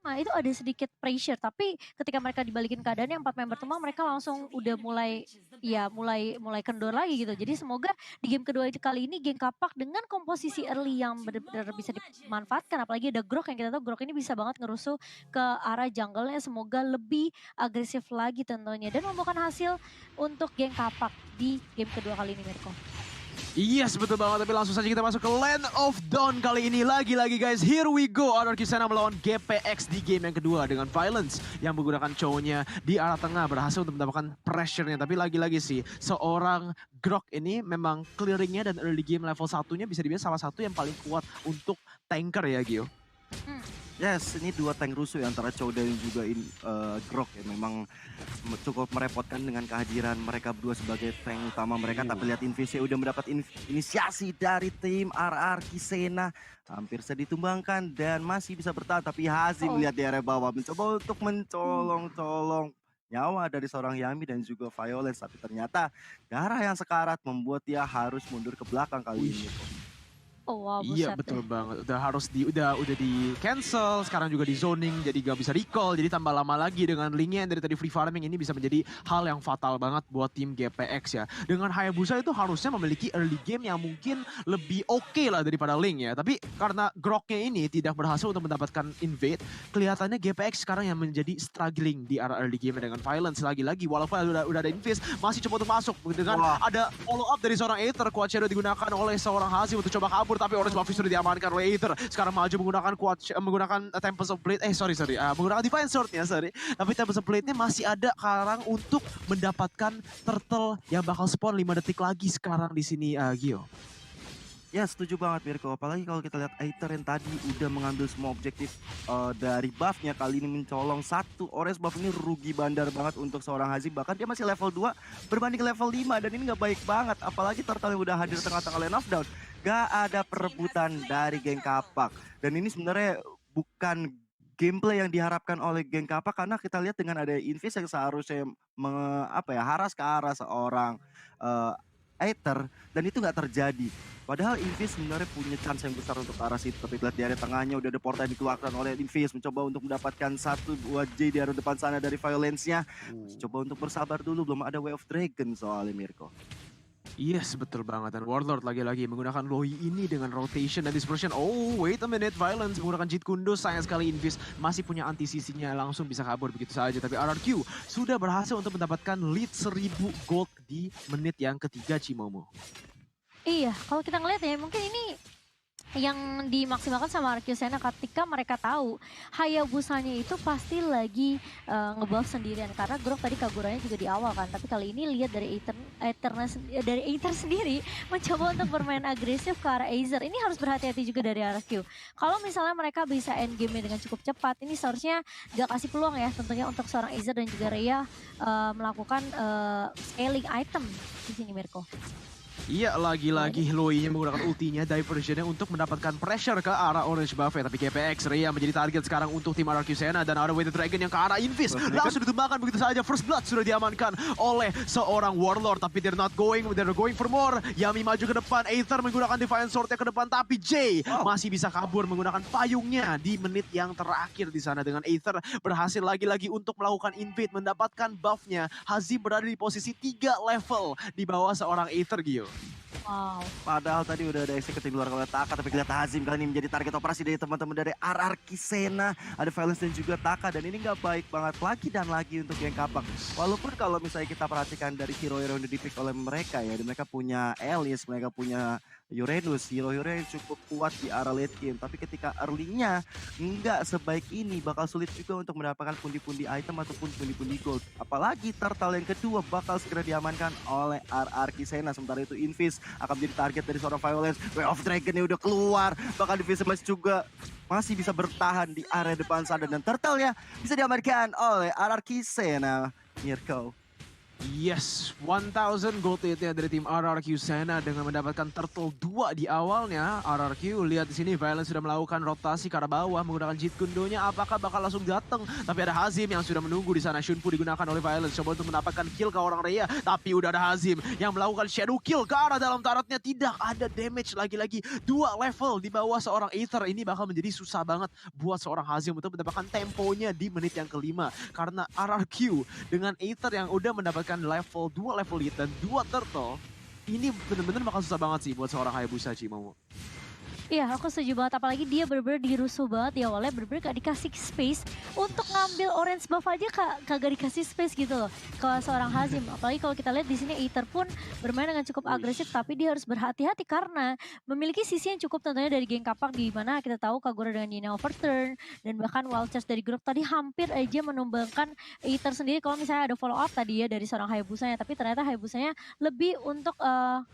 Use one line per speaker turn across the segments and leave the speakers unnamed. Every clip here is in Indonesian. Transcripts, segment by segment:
Nah, itu ada sedikit pressure, tapi ketika mereka dibalikin keadaannya 4 member tumbang, mereka langsung udah mulai ya mulai mulai kendor lagi gitu. Jadi semoga di game kedua itu kali ini Geng Kapak dengan komposisi early yang benar-benar bisa dimanfaatkan, apalagi ada Grok yang kita tahu Grok ini bisa banget ngerusuh ke arah jungle-nya, semoga lebih agresif lagi tentunya dan membuahkan hasil untuk Geng Kapak di game kedua kali ini, Mirko.
Yes, betul banget. Tapi langsung saja kita masuk ke Land of Dawn kali ini. Lagi-lagi guys, here we go. Anarchy Sena melawan GPX di game yang kedua dengan Violence yang menggunakan cowoknya di arah tengah berhasil untuk mendapatkan pressure-nya. Tapi lagi-lagi sih, seorang Grok ini memang clearing-nya dan early game level 1-nya bisa dibilang salah satu yang paling kuat untuk tanker ya, Gio.
Yes, ini dua tank rusuh ya antara Chow dan juga Grok ya. Memang cukup merepotkan dengan kehadiran mereka berdua sebagai tank utama mereka. Tapi lihat Invisnya udah mendapat inisiasi dari tim RR Kisena. Hampir saja ditumbangkan dan masih bisa bertahan. Tapi Hazim melihat di area bawah mencoba untuk mencolong-colong nyawa dari seorang Yami dan juga Violence. Tapi ternyata darah yang sekarat membuat dia harus mundur ke belakang kali ini.
Oh wow,
Iya
buset
betul
deh.
banget. Udah di cancel, sekarang juga di zoning, jadi gak bisa recall, jadi tambah lama lagi dengan linknya yang dari tadi free farming ini bisa menjadi hal yang fatal banget buat tim GPX ya. Dengan Hayabusa itu harusnya memiliki early game yang mungkin lebih oke lah daripada Link ya. Tapi karena Groknya ini tidak berhasil untuk mendapatkan invade, kelihatannya GPX sekarang yang menjadi struggling di arah early game dengan Violence lagi-lagi. Walaupun udah ada invade, masih coba untuk masuk dengan ada follow up dari seorang Aether. Quad Shadow digunakan oleh seorang Hazim untuk coba kabur, tapi Orange Buffy sudah diamankan oleh Aether. Sekarang maju menggunakan Tempest of Blade, menggunakan Divine Sword-nya, Tapi Tempest of Blade-nya masih ada sekarang untuk mendapatkan turtle yang bakal spawn 5 detik lagi sekarang di sini, Gio.
Ya setuju banget Mirko, apalagi kalau kita lihat Aether yang tadi udah mengambil semua objektif dari buff-nya, kali ini mencolong satu. Orange buff ini rugi bandar banget untuk seorang Hazim, bahkan dia masih level 2 berbanding level 5 dan ini nggak baik banget. Apalagi turtle yang udah hadir tengah-tengah lane of down, gak ada perebutan dari Geng Kapak. Dan ini sebenarnya bukan gameplay yang diharapkan oleh Geng Kapak, karena kita lihat dengan ada Invis yang seharusnya haras ke arah seorang Aether, dan itu nggak terjadi. Padahal Invis sebenarnya punya chance yang besar untuk arah situ, tapi lihat di area tengahnya udah ada portal yang dikeluarkan oleh Invis, mencoba untuk mendapatkan 1-2 J di area depan sana dari Violence-nya. Coba untuk bersabar dulu, belum ada Way of Dragon soalnya Mirko.
Yes, betul banget. Dan Warlord lagi-lagi menggunakan Loi ini dengan rotation dan dispersion. Oh, wait a minute. Violence menggunakan Jeet Kunduz. Sayang sekali Invis masih punya anti-CC-nya. Langsung bisa kabur begitu saja. Tapi RRQ sudah berhasil untuk mendapatkan lead 1000 gold di menit yang ketiga, Cimomo.
Iya, kalau kita ngeliat ya mungkin ini yang dimaksimalkan sama RQ Sena ketika mereka tahu Hayabusanya itu pasti lagi ngebuff sendirian karena Grok tadi kaburannya juga di awal kan, tapi kali ini lihat dari Aether sendiri mencoba untuk bermain agresif ke arah Aether. Ini harus berhati-hati juga dari RQ. Kalau misalnya mereka bisa end game dengan cukup cepat, ini seharusnya gak kasih peluang ya tentunya untuk seorang Aether dan juga Rhea melakukan scaling item di sini, Mirko.
Iya, lagi-lagi Loi-nya menggunakan ultinya, diversionnya untuk mendapatkan pressure ke arah Orange Buffet. Tapi GPX, Rhea menjadi target sekarang untuk tim RRQ Sena. Dan ada Way the Dragon yang ke arah Invis. Langsung ditumbangkan begitu saja. First Blood sudah diamankan oleh seorang Warlord. Tapi they're going for more. Yami maju ke depan, Aether menggunakan Divine Sword-nya ke depan. Tapi Jay masih bisa kabur menggunakan payungnya di menit yang terakhir di sana. Dengan Aether berhasil lagi-lagi untuk melakukan invade, mendapatkan buff-nya. Hazim berada di posisi 3 level di bawah seorang Aether, Gio.
Wow.
Padahal tadi udah ada eksekutif di luar oleh Taka, tapi kelihatan Hazim kali ini menjadi target operasi dari teman-teman dari RR Kisena. Ada Violence dan juga Taka, dan ini nggak baik banget lagi dan lagi untuk Geng Kapak. Walaupun kalau misalnya kita perhatikan dari hero-hero yang dipick oleh mereka ya, mereka punya Alice, mereka punya Uranus, hero-hero yang cukup kuat di arah late game. Tapi ketika early-nya nggak sebaik ini, bakal sulit juga untuk mendapatkan pundi-pundi item ataupun pundi-pundi gold. Apalagi turtle yang kedua bakal segera diamankan oleh RR Kisena. Sementara itu Invis akan menjadi target dari seorang Violence. Way of Dragon-nya udah keluar, bahkan Divisimus juga masih bisa bertahan di area depan sana, dan turtle-nya bisa diamankan oleh RR Kisena. Mirko.
Yes, 1000 gold hit-nya dari tim RRQ Sena dengan mendapatkan turtle 2 di awalnya. RRQ lihat di sini Violence sudah melakukan rotasi ke arah bawah menggunakan Jeet Kundonya. Apakah bakal langsung datang? Tapi ada Hazim yang sudah menunggu di sana. Shunfu digunakan oleh Violence coba untuk mendapatkan kill ke orang Rhea, tapi udah ada Hazim yang melakukan shadow kill ke arah dalam turretnya. Tidak ada damage lagi-lagi. 2 level di bawah seorang Aether. Ini bakal menjadi susah banget buat seorang Hazim untuk mendapatkan temponya di menit yang kelima. Karena RRQ dengan Aether yang udah mendapatkan level 2 level lead dan 2 turtle, ini bener-bener bakal susah banget sih buat seorang Hayabusa Cimomo.
Iya, aku setuju banget. Apalagi dia bener-bener dirusuh banget ya awalnya, bener-bener gak dikasih space untuk ngambil orange buff aja kagak dikasih space gitu loh ke seorang Hazim. Apalagi kalau kita lihat di sini Aether pun bermain dengan cukup agresif, tapi dia harus berhati-hati karena memiliki sisi yang cukup tentunya dari geng Kapak, di mana kita tahu Kagura dengan Nina Overturn dan bahkan wild charge dari grup tadi hampir aja menumbangkan Aether sendiri kalau misalnya ada follow up tadi ya dari seorang Hayabusanya, tapi ternyata Hayabusanya lebih untuk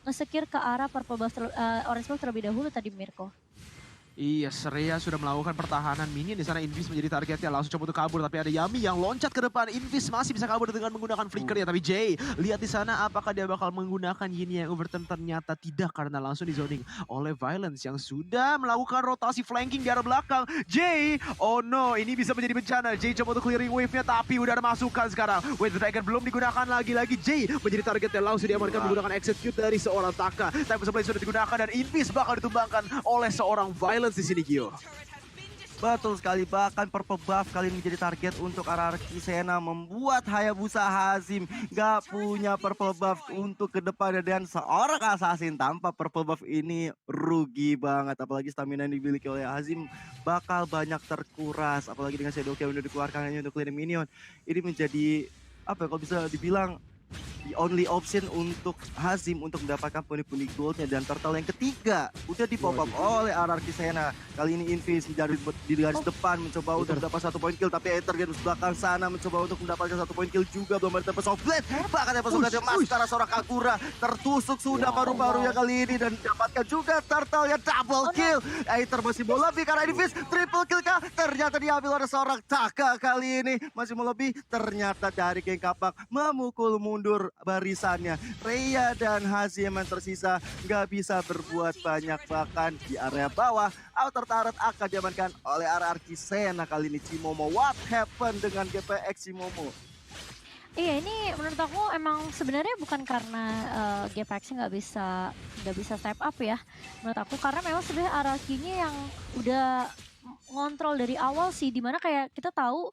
nge-secure ke arah purple buff orange buff terlebih dahulu tadi Mirko.
Iya, Rhea sudah melakukan pertahanan minion di sana. Invis menjadi targetnya, langsung coba untuk kabur, tapi ada Yami yang loncat ke depan. Invis masih bisa kabur dengan menggunakan flicker ya, tapi Jay lihat di sana apakah dia bakal menggunakan Yin yang overturn. Ternyata tidak, karena langsung di zoning oleh Violence yang sudah melakukan rotasi flanking di arah belakang. Jay, oh no, ini bisa menjadi bencana. Jay coba untuk clearing wave-nya, tapi udah ada masukan sekarang. Wave Dragon belum digunakan lagi-lagi. Jay menjadi targetnya, langsung diamankan menggunakan execute dari seorang Taka. Time supply sudah digunakan dan Invis bakal ditumbangkan oleh seorang Violence di sini, Gio.
Betul sekali, bahkan purple buff kali ini menjadi target untuk RRQ Sena, membuat Hayabusa Hazim gak punya purple buff untuk ke depannya, dan seorang assassin tanpa purple buff ini rugi banget. Apalagi stamina yang dimiliki oleh Hazim bakal banyak terkuras, apalagi dengan shadow kill yang udah dikeluarkan hanya untuk clearing minion. Ini menjadi apa ya, kalau bisa dibilang the only option untuk Hazim untuk mendapatkan pundi-pundi goldnya. Dan turtle yang ketiga udah di pop up oleh RRQ Sena. Kali ini Invis di garis depan mencoba untuk mendapat 1 point kill, tapi Aether di belakang sana mencoba untuk mendapatkan 1 point kill juga. Belum ada soft blade, bahkan yang pasukannya masuk ke arah seorang Kagura, tertusuk sudah paru-parunya kali ini, dan dapatkan juga turtle yang double kill. Aether masih mau lebih karena Invis triple kill kah? Ternyata diambil oleh seorang Taka kali ini. Masih mau lebih, ternyata dari geng Kapak memukul mundur barisannya. Rhea dan Hazim yang tersisa nggak bisa berbuat banyak, bahkan di area bawah outer turret akan diamankan oleh RRQ Sena kali ini. Cimomo, what happened dengan GPX Cimomo?
Iya, ini menurut aku emang sebenarnya bukan karena GPX nggak bisa step up ya menurut aku, karena memang sebenarnya RRQ-nya yang udah ngontrol dari awal sih, dimana kayak kita tahu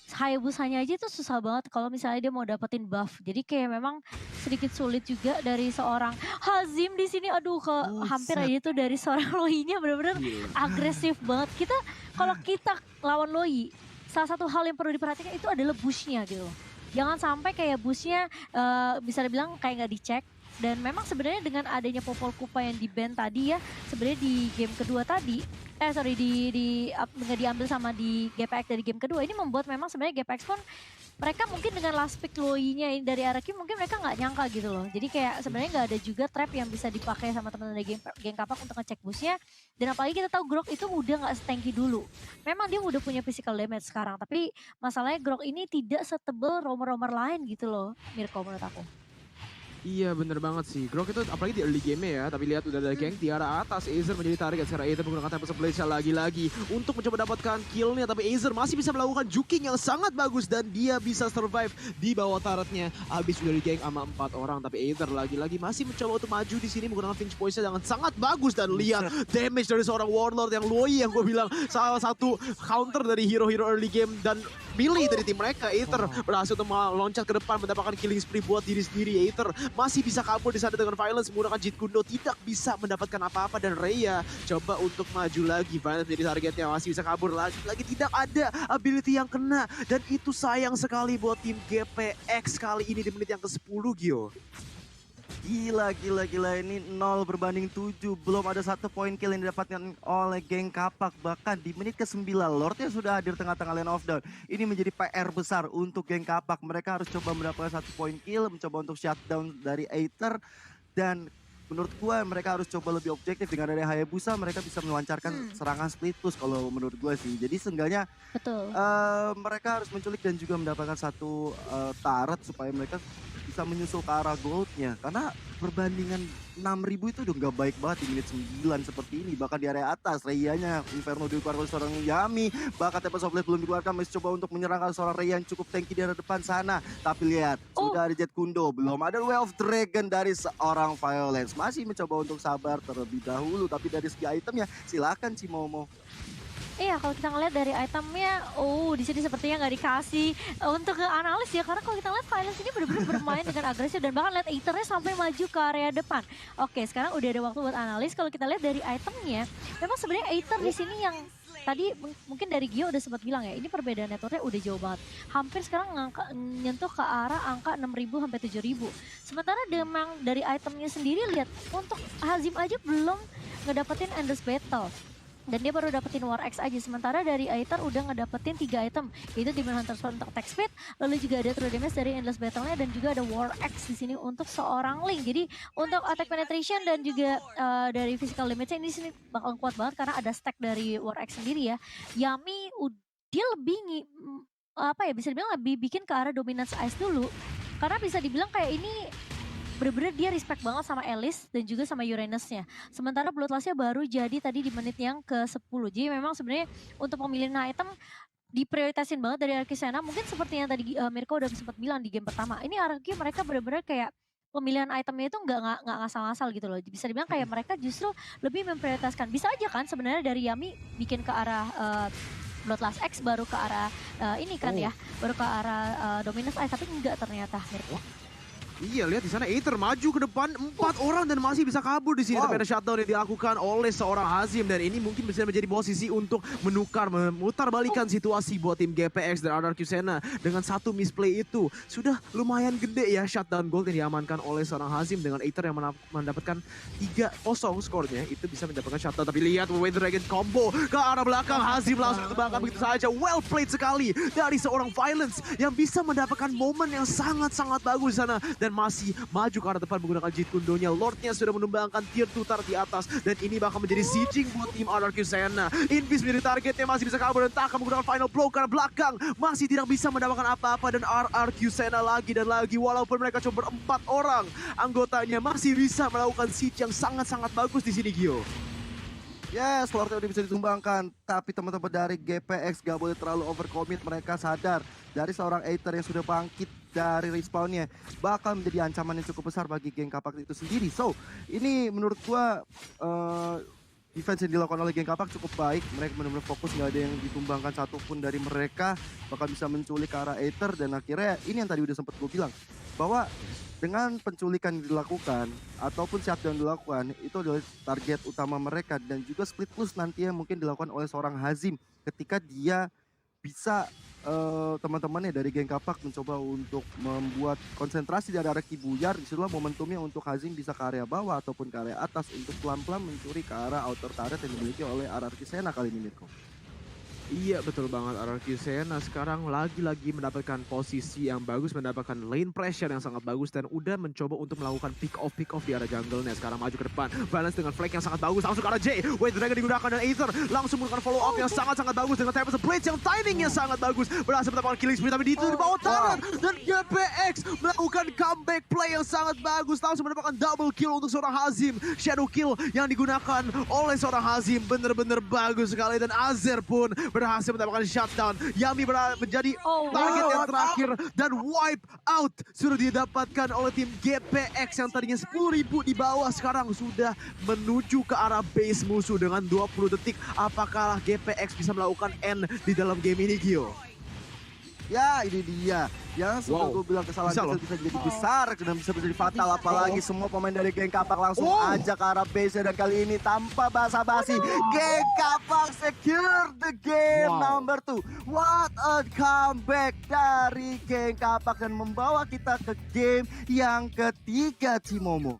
Hayabusanya aja tuh susah banget kalau misalnya dia mau dapetin buff. Jadi kayak memang sedikit sulit juga dari seorang Hazim di sini. Aduh, hampir aja tuh dari seorang Loi-nya bener-bener agresif banget. Kalau kita lawan Loi, salah satu hal yang perlu diperhatikan itu adalah bush-nya gitu. Jangan sampai kayak bush-nya bisa dibilang kayak nggak dicek. Dan memang sebenarnya dengan adanya Popol Kupa yang di-ban tadi ya, sebenarnya di game kedua tadi, nggak diambil sama di GPX dari game kedua, ini membuat memang sebenarnya GPX pun mereka mungkin dengan last pick Loi-nya dari RRQ mungkin mereka nggak nyangka gitu loh. Jadi kayak sebenarnya nggak ada juga trap yang bisa dipakai sama teman-teman dari geng Kapak untuk ngecek bush-nya. Dan apalagi kita tahu Grok itu udah nggak setanky dulu. Memang dia udah punya physical damage sekarang, tapi masalahnya Grok ini tidak setebal romer-romer lain gitu loh, Mirko, menurut aku.
Iya, bener banget sih. Grok itu apalagi di early game ya, tapi lihat udah ada geng di arah atas. Aether menjadi target, sekarang Aether menggunakan Tempest of Blade lagi-lagi untuk mencoba dapatkan killnya, tapi Aether masih bisa melakukan juking yang sangat bagus dan dia bisa survive di bawah turretnya. Habis udah di geng sama 4 orang, tapi Aether lagi-lagi masih mencoba untuk maju di sini menggunakan Finch Poise dengan sangat bagus. Dan lihat damage dari seorang Warlord yang Loi yang gue bilang salah satu counter dari hero-hero early game dan melee dari tim mereka. Aether berhasil untuk meloncat ke depan mendapatkan killing spree buat diri sendiri. Aether masih bisa kabur di sana dengan Violence menggunakan Jeet Kundo, tidak bisa mendapatkan apa-apa, dan Rhea coba untuk maju lagi. Violence menjadi targetnya, masih bisa kabur lagi tidak ada ability yang kena, dan itu sayang sekali buat tim GPX kali ini di menit yang ke-10, Gio.
Gila, ini 0 berbanding 7. Belum ada 1 poin kill yang didapatkan oleh geng Kapak. Bahkan di menit ke-9 Lordnya sudah hadir tengah-tengah lane of down. Ini menjadi PR besar untuk geng Kapak. Mereka harus coba mendapatkan 1 poin kill, mencoba untuk shutdown dari Aether. Dan menurut gua mereka harus coba lebih objektif. Dengan ada Hayabusa mereka bisa melancarkan serangan split push kalau menurut gua sih. Jadi seenggaknya
Betul.
mereka harus menculik dan juga mendapatkan satu turret supaya mereka bisa menyusul ke arah goldnya. Karena perbandingan 6.000 itu udah nggak baik banget di menit 9 seperti ini. Bahkan di area atas, Reiyanya, Inferno dikeluarkan oleh seorang Yami. Bahkan Tempest of Blade belum dikeluarkan, masih coba untuk menyerangkan seorang Rei yang cukup tanky di area depan sana. Tapi lihat, sudah ada Jet Kundo, belum ada Way of Dragon dari seorang Violence. Masih mencoba untuk sabar terlebih dahulu. Tapi dari segi itemnya, silakan Cimomo.
Iya, kalau kita ngeliat dari itemnya, di sini sepertinya nggak dikasih untuk ke analis ya, karena kalau kita lihat Violence ini benar-benar bermain dengan agresif dan bahkan lihat Aethernya sampai maju ke area depan. Oke, sekarang udah ada waktu buat analis. Kalau kita lihat dari itemnya, memang sebenarnya Aether di sini yang tadi mungkin dari Gio udah sempat bilang ya, ini perbedaan networknya udah jauh banget. Hampir sekarang nyentuh ke arah angka 6.000 sampai 7.000. Sementara memang dari itemnya sendiri lihat, untuk Hazim aja belum ngedapetin Endless Battle. Dan dia baru dapetin War X aja, sementara dari Aether udah ngedapetin 3 item, yaitu Demon Hunter Sword untuk attack speed, lalu juga ada True Damage dari Endless Battle-nya, dan juga ada War X di sini untuk seorang Link. Jadi untuk attack penetration dan juga dari physical damage-nya ini sini bakal kuat banget karena ada stack dari War X sendiri ya. Yami dia lebih bisa dibilang lebih bikin ke arah dominance ice dulu, karena bisa dibilang kayak ini bener-bener dia respect banget sama Alice dan juga sama Uranus-nya. Sementara Bloodlust-nya baru jadi tadi di menit yang ke-10. Jadi memang sebenarnya untuk pemilihan item diprioritasin banget dari Arcusena. Mungkin seperti yang tadi Mirko udah sempat bilang di game pertama. Ini Arki mereka bener-bener kayak pemilihan itemnya itu nggak ngasal-ngasal gitu loh. Bisa dibilang kayak mereka justru lebih memprioritaskan. Bisa aja kan sebenarnya dari Yami bikin ke arah Bloodlust X baru ke arah ini kan ya. Baru ke arah Dominus Ice, tapi enggak ternyata Mirko.
Iya, lihat di sana Aether maju ke depan 4 orang dan masih bisa kabur di sini. Tapi ada shutdown yang dilakukan oleh seorang Hazim dan ini mungkin bisa menjadi posisi untuk memutar balikan situasi buat tim GPX dan Arcusena dengan satu misplay itu. Sudah lumayan gede ya shutdown gold yang diamankan oleh seorang Hazim dengan Aether yang mendapatkan 3-0 skornya. Itu bisa mendapatkan shutdown, tapi lihat Way Dragon combo ke arah belakang. Hazim langsung terbakar begitu saja. Well played sekali dari seorang Violence yang bisa mendapatkan momen yang sangat-sangat bagus di sana. Dan masih maju ke arah depan menggunakan Jet Kundonya. Lordnya sudah menumbangkan tier 2 tar di atas. Dan ini bakal menjadi sieging buat tim Arcusena. Invis menjadi targetnya, masih bisa kabur dan tak akan menggunakan final blow karena belakang masih tidak bisa mendapatkan apa-apa. Dan Arcusena lagi dan lagi, walaupun mereka cuma ber-4 orang, anggotanya masih bisa melakukan siege yang sangat-sangat bagus di sini, Gio.
Yes, Lordnya udah bisa ditumbangkan. Tapi teman-teman dari GPX gak boleh terlalu overcommit. Mereka sadar dari seorang Aether yang sudah bangkit dari respawnnya bakal menjadi ancaman yang cukup besar bagi geng Kapak itu sendiri. So, ini menurut gua defense yang dilakukan oleh geng Kapak cukup baik. Mereka benar-benar fokus, gak ada yang ditumbangkan satupun dari mereka. Bakal bisa menculik ke arah Aether dan akhirnya ini yang tadi udah sempat gue bilang. Bahwa dengan penculikan yang dilakukan ataupun shutdown dilakukan, itu adalah target utama mereka. Dan juga split plus nantinya mungkin dilakukan oleh seorang Hazim ketika dia bisa teman-temannya dari geng Kapak mencoba untuk membuat konsentrasi dari arah Kibuyar. Disitulah momentumnya untuk Hazim bisa ke area bawah ataupun ke area atas untuk pelan-pelan mencuri ke arah outer turret yang dimiliki oleh Arcusena kali ini, Mirko.
Iya, betul banget. Arcusena sekarang lagi-lagi mendapatkan posisi yang bagus, mendapatkan lane pressure yang sangat bagus dan udah mencoba untuk melakukan pick off di arah jungle-nya. Sekarang maju ke depan, balance dengan flank yang sangat bagus, langsung ke arah J. Way Dragon digunakan dan Aether langsung melakukan follow up yang sangat-sangat bagus dengan Tempest Blade yang timingnya sangat bagus. Berhasil mendapatkan killing spree, tapi di bawah tangan dan GPX melakukan comeback play yang sangat bagus, langsung mendapatkan double kill untuk seorang Hazim. Shadow kill yang digunakan oleh seorang Hazim bener-bener bagus sekali dan Azer pun berhasil mendapatkan shutdown. Yami menjadi target yang terakhir dan wipe out sudah didapatkan oleh tim GPX yang tadinya 10.000 di bawah, sekarang sudah menuju ke arah base musuh dengan 20 detik. Apakah GPX bisa melakukan end di dalam game ini, Gio?
Ya, ini dia. Yang semua gue bilang kesalahan bisa jadi besar dan bisa jadi fatal. Apalagi semua pemain dari geng Kapak langsung aja ke arah base dan kali ini tanpa basa-basi geng Kapak secure the game number 2. What a comeback dari geng Kapak dan membawa kita ke game yang ketiga, Cimomo.